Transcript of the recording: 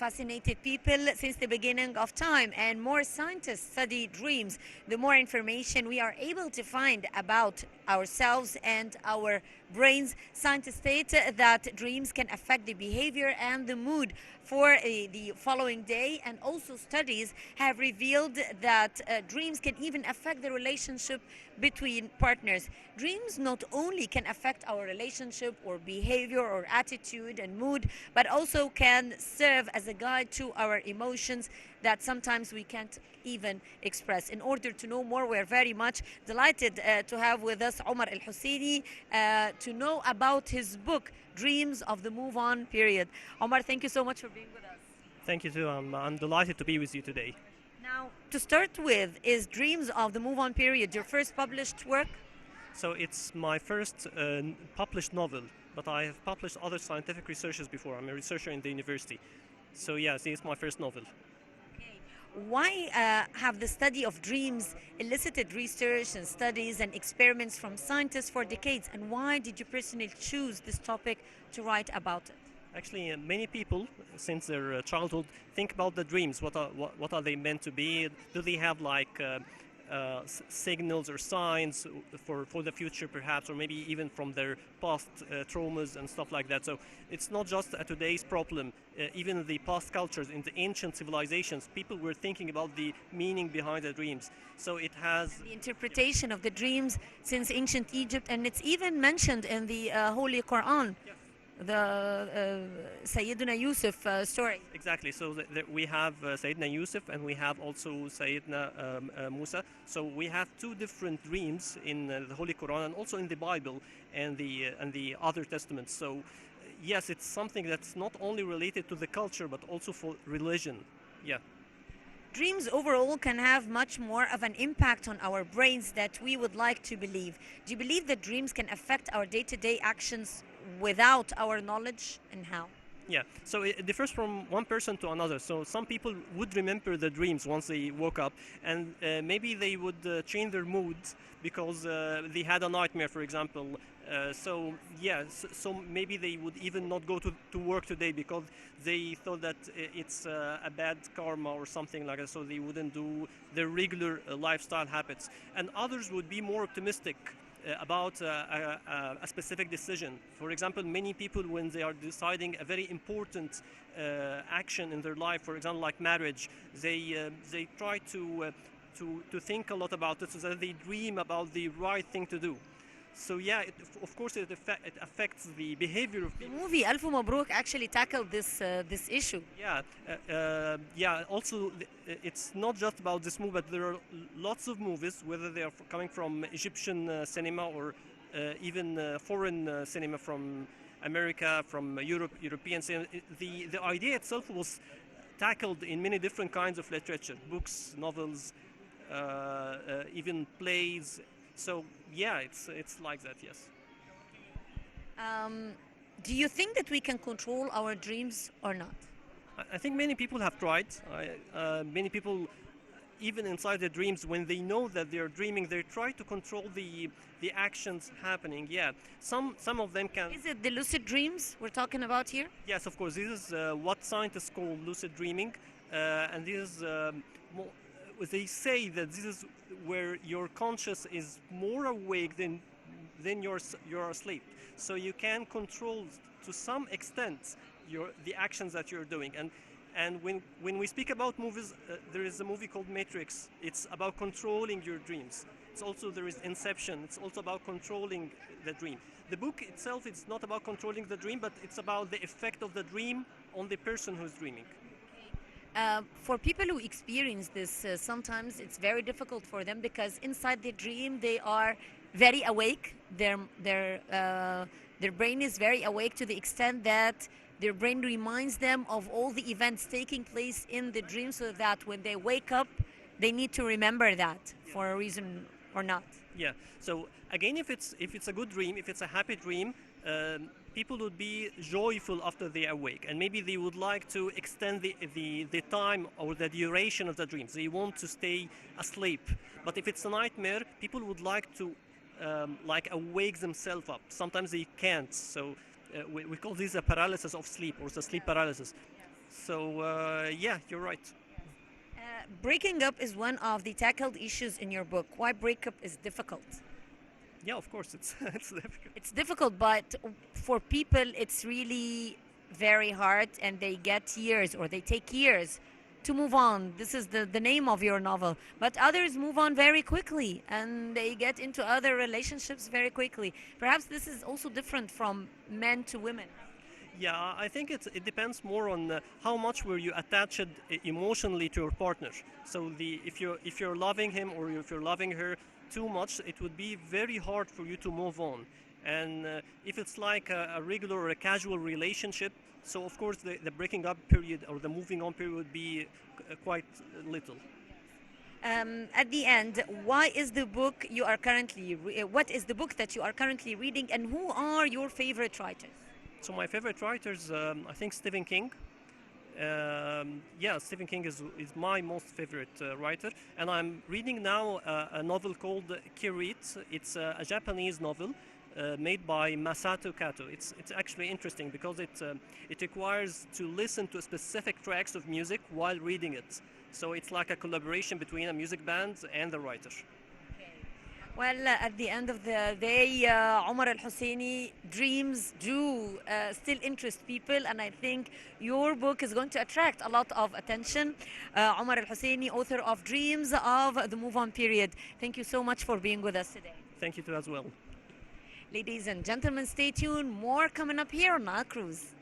fascinated people since the beginning of time, and more scientists study dreams, the more information we are able to find about ourselves and our brains. Scientists state that dreams can affect the behavior and the mood for the following day, and also studies have revealed that dreams can even affect the relationship between partners. Dreams not only can affect our relationship or behavior or attitude and mood, but also can serve as a guide to our emotions that sometimes we can't even express. In order to know more, we're very much delighted to have with us Omar Al Husseini to know about his book, Dreams of the Move On Period. Omar, thank you so much for being with us. Thank you too. I'm delighted to be with you today. Now, to start with, is Dreams of the Move On Period your first published work? So it's my first published novel, but I have published other scientific researches before. I'm a researcher in the university. So yes, it's my first novel. Why have the study of dreams elicited research and studies and experiments from scientists for decades? And why did you personally choose this topic to write about it? Actually, many people, since their childhood, think about the dreams. What are they meant to be? Do they have like signals or signs for the future, perhaps, or maybe even from their past traumas and stuff like that? So it's not just a today's problem. Even in the past cultures, in the ancient civilizations, people were thinking about the meaning behind the dreams. So it has the interpretation of the dreams since ancient Egypt, and it's even mentioned in the Holy Quran. Yes. The Sayyidina Yusuf story. Exactly. So we have Sayyidina Yusuf and we have also Sayyidina Musa. So we have two different dreams in the Holy Quran and also in the Bible and the other testaments. So yes, it's something that's not only related to the culture but also for religion. Yeah. Dreams overall can have much more of an impact on our brains that we would like to believe. Do you believe that dreams can affect our day-to-day actions without our knowledge, and how? Yeah, so it differs from one person to another. So some people would remember the dreams once they woke up, and maybe they would change their mood because they had a nightmare, for example. So yeah, so maybe they would even not go to work today because they thought that it's a bad karma or something like that, so they wouldn't do their regular lifestyle habits. And others would be more optimistic about a specific decision. For example, many people, when they are deciding a very important action in their life, for example, like marriage, they try to think a lot about it, so that they dream about the right thing to do. So yeah, of course, it affects the behavior of people. The movie Alf Mabruk actually tackled this issue. Yeah, yeah. Also, it's not just about this movie, but there are lots of movies, whether they are coming from Egyptian cinema or even foreign cinema from America, from European cinema. The idea itself was tackled in many different kinds of literature, books, novels, even plays. So yeah, it's like that, yes. Do you think that we can control our dreams or not? I think many people have tried. Many people, even inside their dreams, when they know that they're dreaming, they try to control the actions happening. Yeah, some of them can. Is it the lucid dreams we're talking about here? Yes, of course. This is what scientists call lucid dreaming, and this is more, they say that this is where your conscious is more awake than you're asleep. So you can control to some extent the actions that you're doing. And when we speak about movies, there is a movie called Matrix. It's about controlling your dreams. There is Inception. It's also about controlling the dream. The book itself is not about controlling the dream, but it's about the effect of the dream on the person who's dreaming. For people who experience this, sometimes it's very difficult for them because inside the dream they are very awake. Their brain is very awake to the extent that their brain reminds them of all the events taking place in the dream, so that when they wake up, they need to remember that for a reason or not. Yeah. So again, if it's a good dream, if it's a happy dream, people would be joyful after they awake, and maybe they would like to extend the time or the duration of the dreams. They want to stay asleep. But if it's a nightmare, people would like to awake themselves up. Sometimes they can't. So we call this a paralysis of sleep, or the sleep paralysis. So yeah, you're right. Breaking up is one of the tackled issues in your book. Why breakup is difficult? Yeah, of course, it's it's difficult. It's difficult, but for people, it's really very hard, and they get years or they take years to move on. This is the name of your novel. But others move on very quickly and they get into other relationships very quickly. Perhaps this is also different from men to women. Yeah, I think it depends more on how much were you attached emotionally to your partner. So if you're loving him or if you're loving her too much, it would be very hard for you to move on. And if it's like a regular or a casual relationship, so of course the breaking up period or the moving on period would be quite little. At the end, why is the book you are currently what is the book that you are currently reading, and who are your favorite writers? So my favorite writers, I think Stephen King. Yeah, Stephen King is my most favorite writer, and I'm reading now a novel called Kirit. It's a Japanese novel made by Masato Kato. It's actually interesting because it requires to listen to specific tracks of music while reading it. So it's like a collaboration between a music band and the writer. Well, at the end of the day, Omar Al Husseini, dreams do still interest people, and I think your book is going to attract a lot of attention. Omar Al Husseini, author of Dreams of the Move On Period. Thank you so much for being with us today. Thank you too as well. Ladies and gentlemen, stay tuned. More coming up here on Nile Cruise.